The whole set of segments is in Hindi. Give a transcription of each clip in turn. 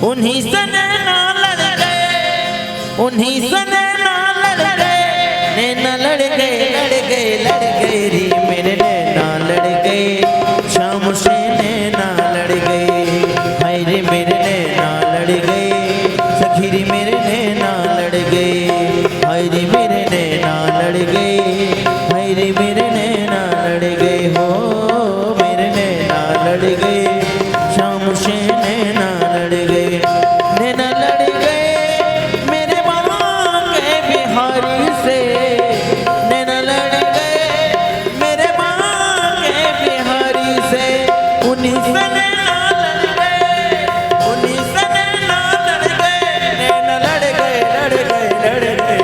उन्हीं से नैना लड़ गए, उन्हीं से नैना लड़ गए, नैना लड़ गए लड़ गए लड़ गए रे मेरे नैना लड़ गए, शाम से नैना लड़ गए, हाय रे मेरे नैना लड़ गए, सखी रे मेरे नैना लड़ गए, हाय रे मेरे नैना लड़ गए, हाय रे मेरे नैना लड़ गए, हो मेरे नैना लड़ गए, शाम से नैना लड़ गए, नैना लड़ गए मेरे बांके बिहारी से, नैना लड़ गए मेरे बांके बिहारी से, उन्हीं से नैना लड़ गए, उन्हीं से नैना लड़ गए, नैना लड़ गए लड़ गए लड़ गए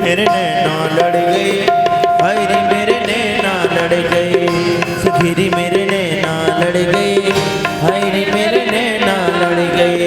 मेरे नैना लड़ गए, हाय रे मेरे नैना लड़ गए, सखी रे मेरे नैना लड़ गए, हाय रे मेरे नैना लड़ गए।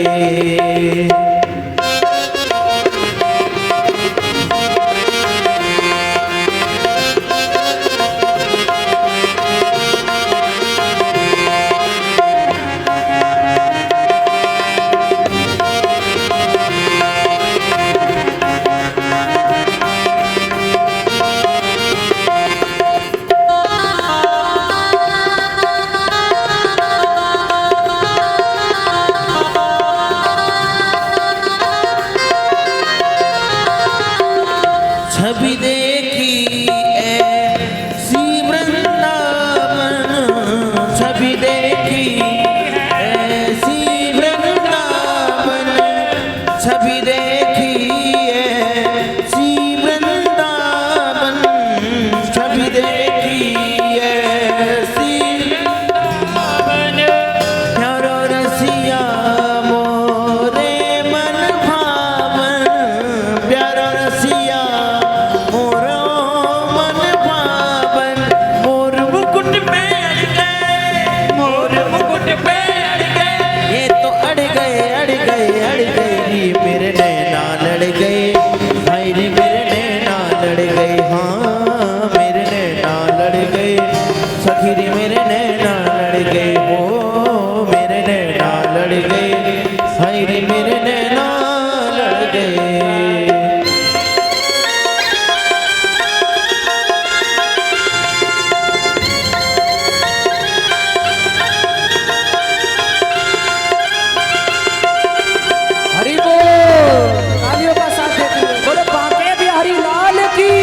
छवि देखी ऐसी वृंदावन, छवि देखी ऐसी वृंदावन, छवि देखी ऐसी वृंदावन, छवि देखी ऐसी वृंदावन, प्यारो रसिया मोरे मन भावन, प्यारो रसिया मोरो मन पावन, मोर मुकुट पे अड़ गए, मोर मुकुट पे अड़ गए, ये तो अड़ गए अड़ गए अड़ गए रे मेरे नैना लड़ गए, हाय रे मेरे नैना लड़ गए, हाँ मेरे नैना लड़ गए, सखी रे मेरे नैना लड़ गए, हो मेरे नैना लड़ गए, हाय रे मेरे नैना लड़ गए। हरि बोल, तालियों का साथ देते हुए बोले बांके बिहारी लाल की।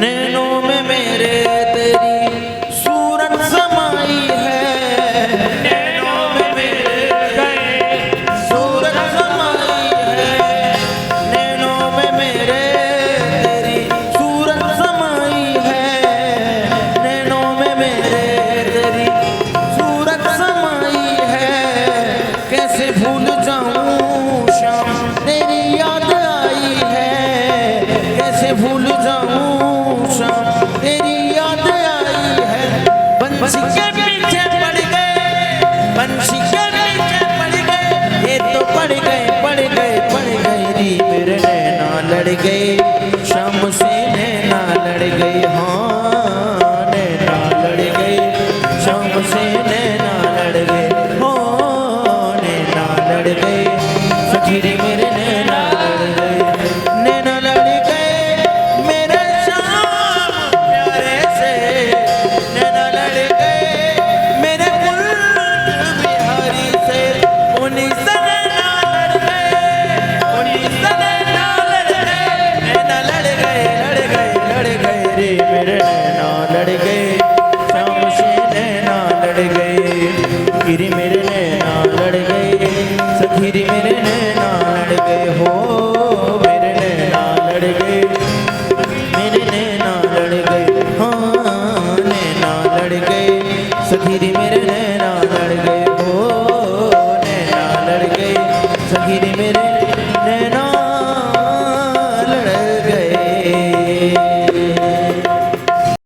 नैनों में मेरे तेरी सूरत समाई है, नैनों में मेरे सूरत समाई है, नैनों में मेरे तेरी सूरत समाई है, नैनों में मेरे तेरी सूरत समाई है, कैसे भूल जाऊं शाम तेरी याद आई है, कैसे भूल जाऊं शाम तेरी याद आई है, बंसी के पीछे पड़ गए, बंसी के पीछे पड़ गए, ये तो पड़ गए पड़ गए पड़ गए रे मेरे नैना लड़ गए, शाम से नैना लड़ गए, हाँ नैना लड़ गए, शाम से नैना लड़ गए, हो नैना लड़ गए, सखी रे मेरे नैना लड़ गए, नैना लड़ गए मेरे श्याम प्यारे से, नैना लड़ गए मेरे कुंज बिहारी से, उन्हीं से नैना लड़ गए, उन्हीं से नैना लड़ गए, नैना लड़ गए रे मेरे नैना लड़ गए, शाम से नैना लड़ गए, गिरी मेरे नैना लड़ गए, सखी रे मेरे नैना लड़ गए, हो मेरे नैना लड़ गए, मेरे नैना लड़ गए, हाँ नैना लड़ गए, सखी रे मेरे नैना लड़ गए, हो नैना लड़ गए, सखी